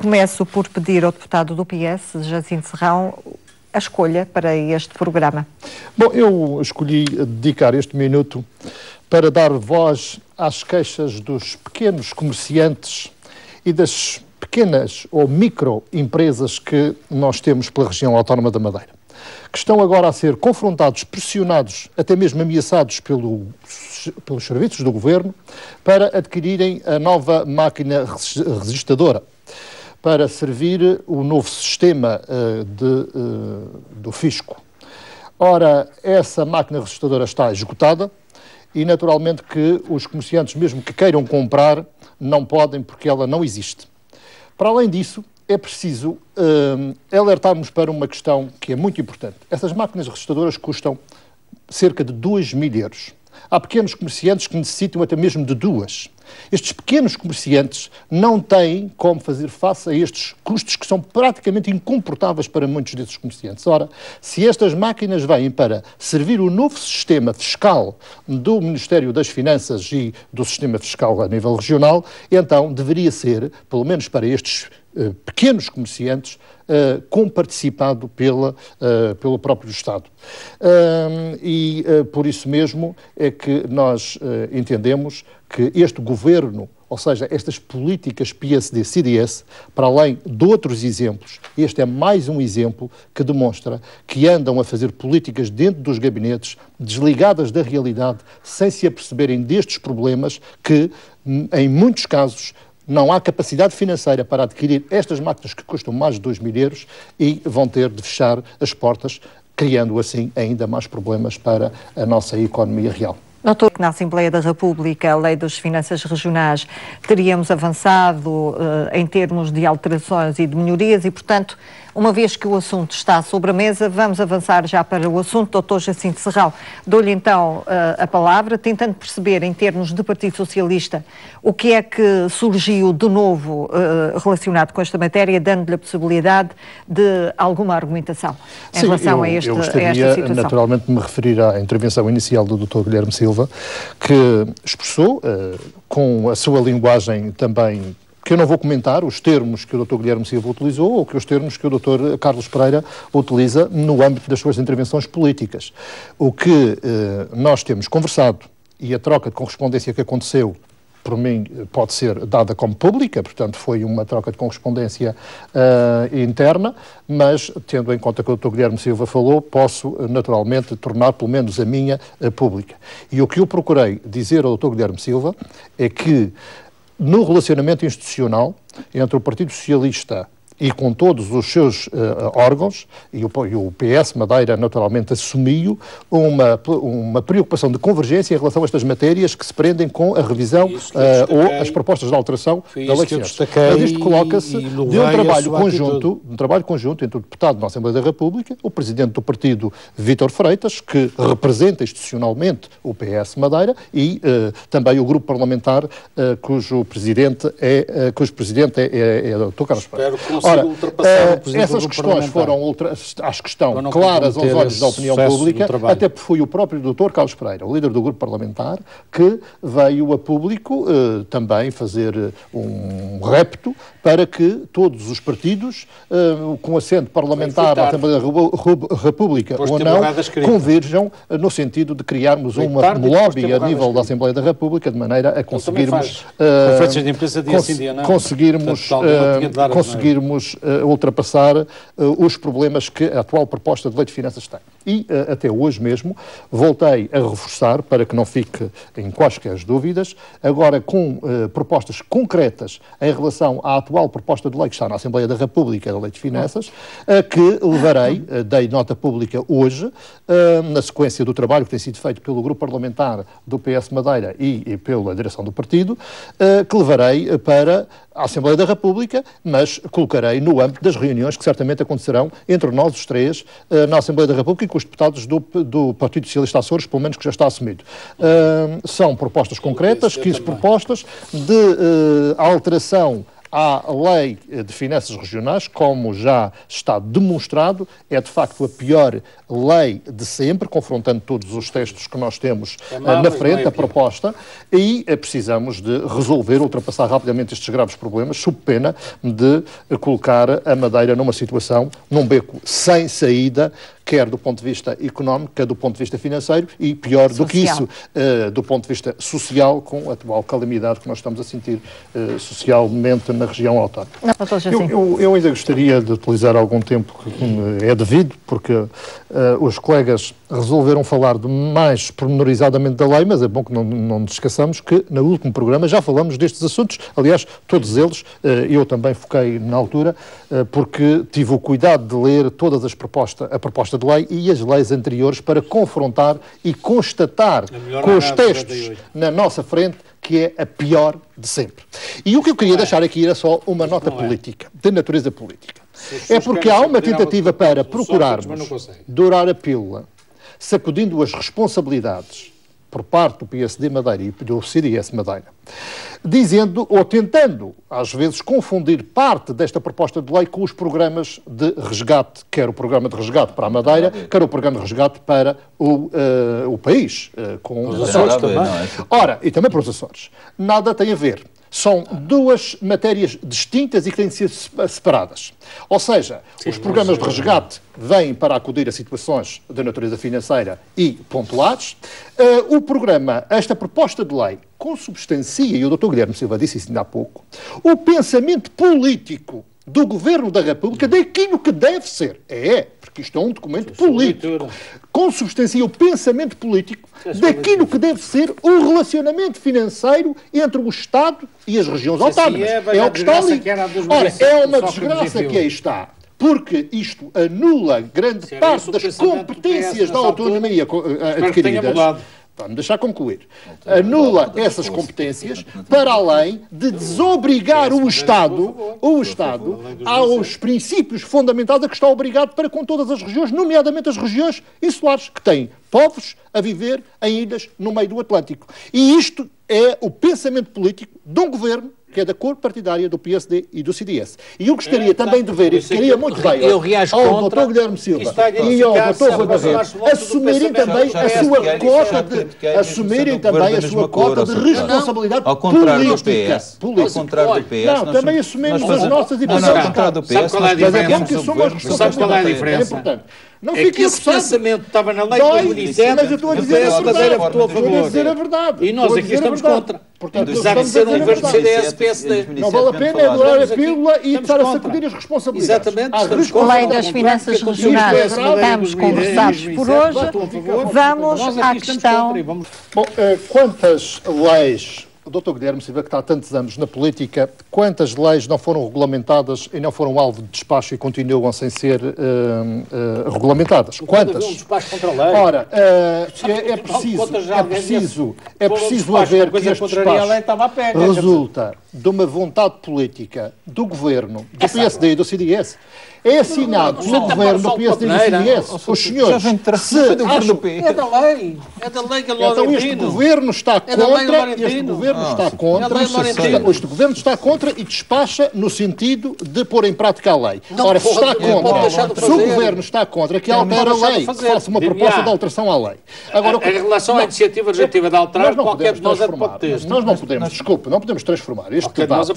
começo por pedir ao deputado do PS, Jacinto Serrão, a escolha para este programa. Bom, eu escolhi dedicar este minuto para dar voz às queixas dos pequenos comerciantes e das pequenas ou microempresas que nós temos pela região autónoma da Madeira, que estão agora a ser confrontados, pressionados, até mesmo ameaçados pelos serviços do Governo para adquirirem a nova máquina registadora, para servir o novo sistema do fisco. Ora, essa máquina registradora está esgotada e, naturalmente, que os comerciantes, mesmo que queiram comprar, não podem porque ela não existe. Para além disso, é preciso alertarmos para uma questão que é muito importante. Essas máquinas registradoras custam cerca de 2.000 euros. Há pequenos comerciantes que necessitam até mesmo de 2. Estes pequenos comerciantes não têm como fazer face a estes custos que são praticamente incomportáveis para muitos desses comerciantes. Ora, se estas máquinas vêm para servir o novo sistema fiscal do Ministério das Finanças e do sistema fiscal a nível regional, então deveria ser, pelo menos para estes pequenos comerciantes, comparticipado pelo próprio Estado. Por isso mesmo é que nós entendemos que este Governo, ou seja, estas políticas PSD-CDS, para além de outros exemplos, este é mais um exemplo que demonstra que andam a fazer políticas dentro dos gabinetes, desligadas da realidade, sem se aperceberem destes problemas que, em muitos casos, não há capacidade financeira para adquirir estas máquinas que custam mais de 2.000 euros e vão ter de fechar as portas, criando assim ainda mais problemas para a nossa economia real. Notou que na Assembleia da República, a Lei das Finanças Regionais, teríamos avançado em termos de alterações e de melhorias e, portanto, uma vez que o assunto está sobre a mesa, vamos avançar já para o assunto. Dr. Jacinto Serrão, dou-lhe então a palavra, tentando perceber em termos de Partido Socialista o que é que surgiu de novo relacionado com esta matéria, dando-lhe a possibilidade de alguma argumentação em relação a esta situação. Eu gostaria naturalmente de me referir à intervenção inicial do Dr. Guilherme Silva, que expressou com a sua linguagem também, que eu não vou comentar os termos que o Dr. Guilherme Silva utilizou ou que os termos que o Dr. Carlos Pereira utiliza no âmbito das suas intervenções políticas. O que nós temos conversado e a troca de correspondência que aconteceu, por mim, pode ser dada como pública, portanto foi uma troca de correspondência interna, mas, tendo em conta que o Dr. Guilherme Silva falou, posso naturalmente tornar, pelo menos a minha, pública. E o que eu procurei dizer ao Dr. Guilherme Silva é que, no relacionamento institucional entre o Partido Socialista e com todos os seus órgãos, e o PS Madeira naturalmente assumiu uma preocupação de convergência em relação a estas matérias que se prendem com a revisão ou as propostas de alteração da lei. Mas isto coloca-se de um trabalho conjunto entre o deputado da Assembleia da República, o presidente do partido Vítor Freitas, que representa institucionalmente o PS Madeira, e também o grupo parlamentar cujo presidente é o Dr. Carlos Pereira. Ora, essas questões foram acho que estão claras aos olhos da opinião pública, até porque foi o próprio Dr. Carlos Pereira, o líder do grupo parlamentar, que veio a público também fazer um repto para que todos os partidos, com assento parlamentar da Assembleia da República ou não, converjam no sentido de criarmos um lobby a nível da Assembleia da República, de maneira a conseguirmos ultrapassar os problemas que a atual proposta de lei de finanças tem. E até hoje mesmo voltei a reforçar, para que não fique em quaisquer dúvidas, agora com propostas concretas em relação à atual proposta de lei que está na Assembleia da República, da Lei de Finanças, que levarei, dei nota pública hoje, na sequência do trabalho que tem sido feito pelo grupo parlamentar do PS Madeira e pela direção do partido, que levarei para a Assembleia da República, mas colocarei no âmbito das reuniões que certamente acontecerão entre nós os três na Assembleia da República e com os deputados do Partido Socialista Açores, pelo menos que já está assumido. São propostas concretas, 15 propostas de alteração à lei de finanças regionais, como já está demonstrado, é de facto a pior lei de sempre, confrontando todos os textos que nós temos na frente, a proposta, e precisamos de resolver, ultrapassar rapidamente estes graves problemas, sob pena de colocar a Madeira numa situação, num beco sem saída, quer do ponto de vista económico, quer do ponto de vista financeiro, e pior do que isso, do ponto de vista social, com a atual calamidade que nós estamos a sentir socialmente na região autónoma. Eu ainda gostaria de utilizar algum tempo que é devido, porque os colegas resolveram falar mais pormenorizadamente da lei, mas é bom que não nos esqueçamos que no último programa já falamos destes assuntos, aliás, todos eles, eu também foquei na altura, porque tive o cuidado de ler todas as propostas, a proposta de lei e as leis anteriores para confrontar e constatar com os textos na nossa frente que é a pior de sempre. E o que eu queria deixar aqui era só uma nota política, de natureza política. É porque há uma tentativa para procurarmos dourar a pílula, sacudindo as responsabilidades por parte do PSD Madeira e do CDS Madeira, dizendo ou tentando, às vezes, confundir parte desta proposta de lei com os programas de resgate, quer o programa de resgate para a Madeira, quer o programa de resgate para o país, com os Açores também. Ora, e também para os Açores. Nada tem a ver. São duas matérias distintas e que têm de ser separadas. Ou seja, os programas de resgate vêm para acudir a situações de natureza financeira e pontuados. O programa, esta proposta de lei, consubstancia, e o Dr. Guilherme Silva disse isso ainda há pouco, o pensamento político do Governo da República daquilo que deve ser. Porque isto é um documento político. Consubstancia o pensamento político daquilo que deve ser o relacionamento financeiro entre o Estado e as regiões autónomas. É o que está ali. Ora, é uma desgraça que aí está. Porque isto anula grande parte das competências da autonomia adquiridas. Vamos deixar concluir. Anula essas competências para além de desobrigar o Estado aos princípios fundamentais a que está obrigado para com todas as regiões, nomeadamente as regiões insulares, que têm povos a viver em ilhas no meio do Atlântico. E isto é o pensamento político de um governo que é da cor partidária do PSD e do CDS. E eu gostaria também de ver, e queria muito bem ao Dr. Guilherme Silva e ao Dr. Rui Barreto assumirem também a sua cota de responsabilidade política. Ao contrário do PS. Não, também assumimos as nossas e ao contrário do PS, nós fazemos que somos responsabilidades. É importante. Não é que esse pensamento estava na lei de 2007, mas eu estou a dizer a verdade. E nós aqui estamos contra. Portanto, apesar de ser um governo do CDS-PSD. Não vale a pena dourar a pílula e estar a sacudir as responsabilidades. Exatamente. A lei das finanças regionais, estamos conversados por hoje. Vamos à questão... Bom, quantas leis... O Dr. Guilherme Silva, que está há tantos anos na política, quantas leis não foram regulamentadas e não foram alvo de despacho e continuam sem ser regulamentadas? Quantas? Ora, é preciso haver que este despacho resulta de uma vontade política do Governo, do PSD e do CDS. É assinado pelo Governo do PSD e do CDS. Os senhores, é da lei que então este Governo está contra e despacha no sentido de pôr em prática a lei. Ora, se está contra, se o Governo está contra, que altere a lei, que faça uma proposta de alteração à lei. Agora, em relação à iniciativa legislativa de alterar, qualquer de nós pode ter. Nós não podemos, desculpe, não podemos transformar este debate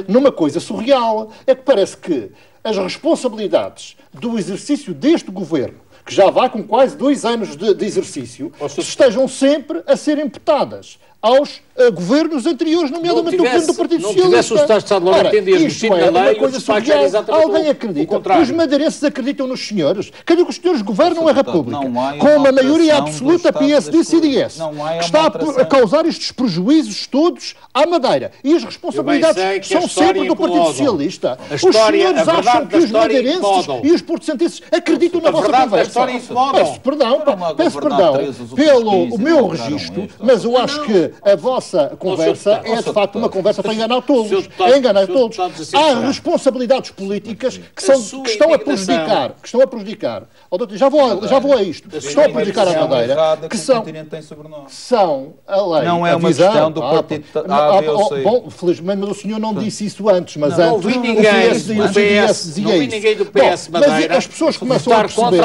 numa coisa surreal. É que parece que as responsabilidades do exercício deste Governo, que já vai com quase 2 anos de exercício, estejam sempre a ser imputadas aos governos anteriores, nomeadamente do governo do Partido Socialista. Não tivesse o Estado de Estado de Lourdes atendido mexido na lei, coisa surreal. Alguém acredita? Os madeirenses acreditam nos senhores? Cadê que os senhores governam a República? Com uma maioria absoluta PSD e CDS, que está a causar estes prejuízos todos à Madeira. E as responsabilidades são sempre do Partido Socialista. Os senhores acham que os madeirenses e os portucenses acreditam na vossa conversa. Peço perdão pelo meu registro, mas eu acho que que a vossa conversa é, de facto, uma conversa para enganar todos. É enganar todos. Há responsabilidades políticas que estão a prejudicar. Já vou a isto. Estão a prejudicar a Madeira, que são a lei. Não é uma questão do partido A, B ou C. Bom, felizmente, mas o senhor não disse isso antes, mas antes... Não vi ninguém do PS Madeira. Mas as pessoas começam a perceber...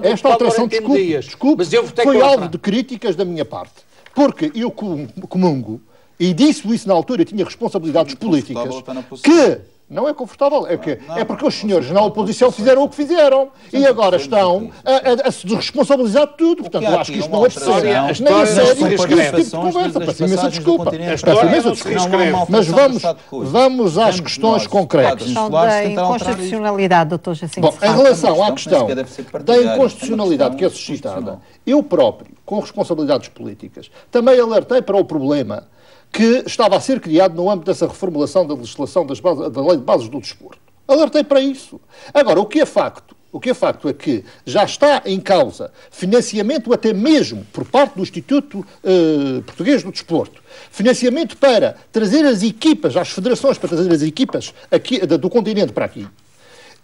Esta alteração, desculpe, foi alvo de críticas da minha parte. Porque eu comungo, e disse isso na altura, eu tinha responsabilidades políticas, que... Não é confortável, é porque os senhores na oposição fizeram o que fizeram e agora estão a se responsabilizar de tudo. Portanto, eu acho que isto não é sério. Nem é sério esse tipo de conversa. Peço imensa desculpa. Mas vamos às questões concretas. A questão da inconstitucionalidade, doutor Jacinto Serrão. Em relação à questão da inconstitucionalidade que é suscitada, eu próprio, com responsabilidades políticas, também alertei para o problema que estava a ser criado no âmbito dessa reformulação da legislação da Lei de Bases do Desporto. Alertei para isso. Agora, o que é facto é que já está em causa financiamento até mesmo por parte do Instituto Português do Desporto, financiamento para trazer as equipas, às federações, para trazer as equipas aqui, do continente para aqui.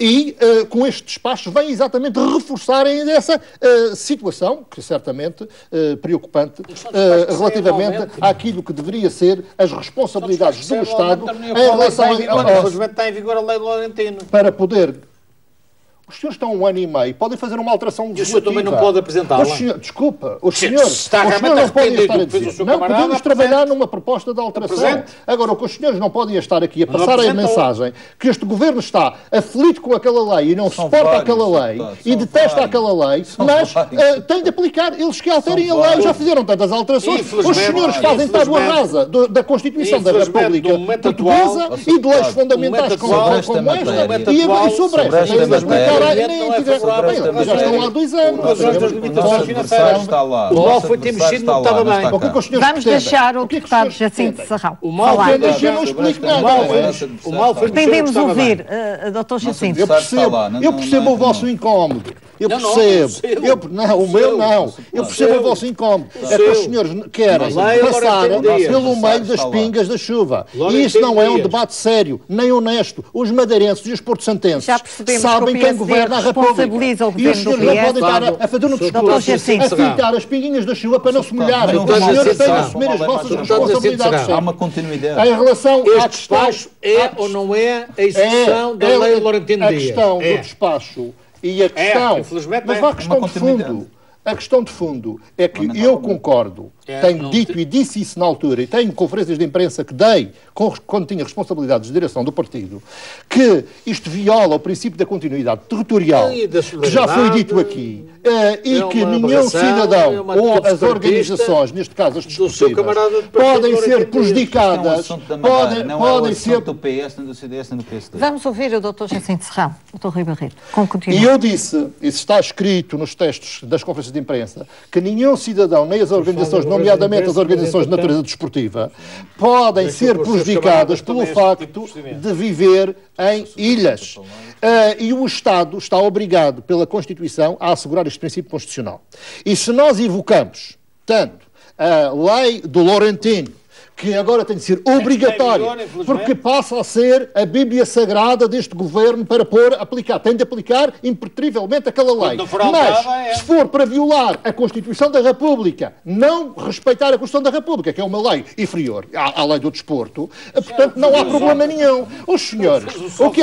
E com este despacho vem exatamente reforçar ainda essa situação, que é certamente preocupante, relativamente àquilo que deveria ser as responsabilidades do Estado em relação está em vigor a lei do Laurentino. Para poder... Os senhores estão 1 ano e meio, podem fazer uma alteração legislativa. E o senhor também não pode apresentá-la? Desculpa, os senhores não podem estar a dizer. Não, podemos trabalhar numa proposta de alteração. Agora, o que os senhores não podem estar aqui a passar a mensagem que este governo está aflito com aquela lei e não suporta aquela lei e detesta aquela lei, mas tem de aplicar. Eles que alterem a lei, já fizeram tantas alterações. Os senhores fazem tábua rasa da Constituição da República Portuguesa e de leis fundamentais como esta e sobre esta. Já estão há 2 anos. O mal foi ter mexido no que estava bem. Vamos deixar o deputado Jacinto Serrão. O mal foi mexer, não explico nada. O mal foi pretendemos ouvir, doutor Jacinto. Eu percebo o vosso incómodo. Eu percebo. O meu não. Eu percebo o vosso incómodo. É que os senhores querem passar pelo meio das pingas da chuva. E isso não é um debate sério, nem honesto. Os madeirenses e os porto-santenses sabem quem governa a República. E os senhores não podem estar a fazer um discurso, a pintar as pinguinhas da chuva para não se molharem. Os senhores têm de assumir as vossas responsabilidades. Há uma continuidade. Em relação à despacho, é ou não é a execução da lei do Laurentino Dias? A questão do despacho e a questão... Mas há a questão de fundo. A questão de fundo é que eu concordo, tenho dito e disse isso na altura, e tenho conferências de imprensa que dei quando tinha responsabilidades de direção do partido, que isto viola o princípio da continuidade territorial, que já foi dito aqui, e que nenhum cidadão ou as organizações, neste caso as desportivas, podem ser prejudicadas, podem ser... do PS, nem do CDS, nem do PSD. Vamos ouvir o Dr. Jacinto Serrão, Dr. Rui Barreto, com continuidade. E eu disse, isso está escrito nos textos das conferências de imprensa, que nenhum cidadão, nem as organizações, nomeadamente as organizações de natureza desportiva, podem ser prejudicadas pelo facto de viver em ilhas. E o Estado está obrigado pela Constituição a assegurar este princípio constitucional. E se nós evocamos tanto a lei do Laurentino, que agora tem de ser obrigatória, porque passa a ser a Bíblia Sagrada deste governo para aplicar. Tem de aplicar impertrivelmente aquela lei. Mas, se for para violar a Constituição da República, não respeitar a Constituição da República, que é uma lei inferior à lei do desporto, portanto, não há problema nenhum. Os senhores, o que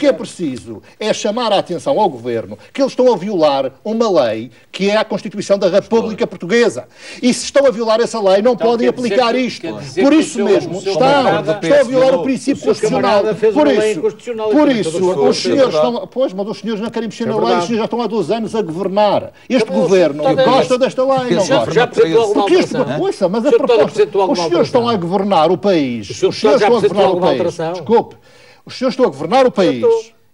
é preciso é chamar a atenção ao governo que eles estão a violar uma lei que é a Constituição da República Portuguesa. E se estão a violar essa lei, não podem aplicar isto. Por isso mesmo, estão a violar o princípio constitucional. Por isso, os senhores estão... Pois, mas os senhores não querem mexer na lei, os senhores já estão há 2 anos a governar. Este governo gosta desta lei, não gosta. Já apresentou alguma alteração? Mas a proposta... Os senhores estão a governar o país. Os senhores estão a governar o país. Desculpe. Os senhores estão a governar o país.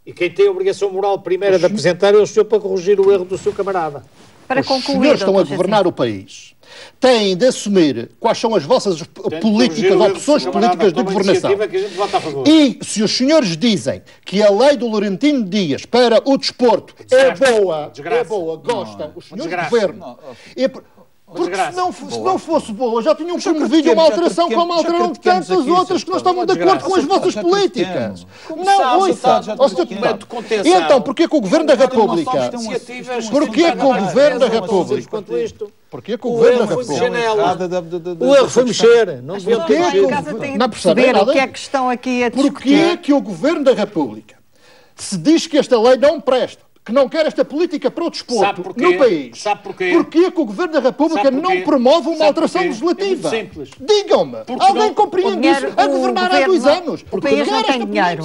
E quem tem a obrigação moral primeira de apresentar é o senhor para corrigir o erro do seu camarada. Para concluir, os senhores estão a governar o país. Têm de assumir quais são as vossas opções políticas de governação. E se os senhores dizem que a lei do Laurentino Dias para o desporto é boa, gostam, os senhores governam. Porque se não fosse boa, já tinham promovido uma alteração como alteraram tantas outras que não estavam de acordo com as vossas políticas. Não, ouça. Então, porquê que o Governo da República... Porquê que o Governo da República... Porquê que o Governo da República... O erro foi mexer. Não devia ter mexer. Não perceber o que é que estão aqui a discutir. Porquê que o Governo da República se diz que esta lei não presta, que não quer esta política para o desporto no país? Sabe porquê? Porquê que o Governo da República não promove uma alteração legislativa? É muito simples. Digam-me, alguém compreende isso a governar há 2 anos? O país não tem dinheiro.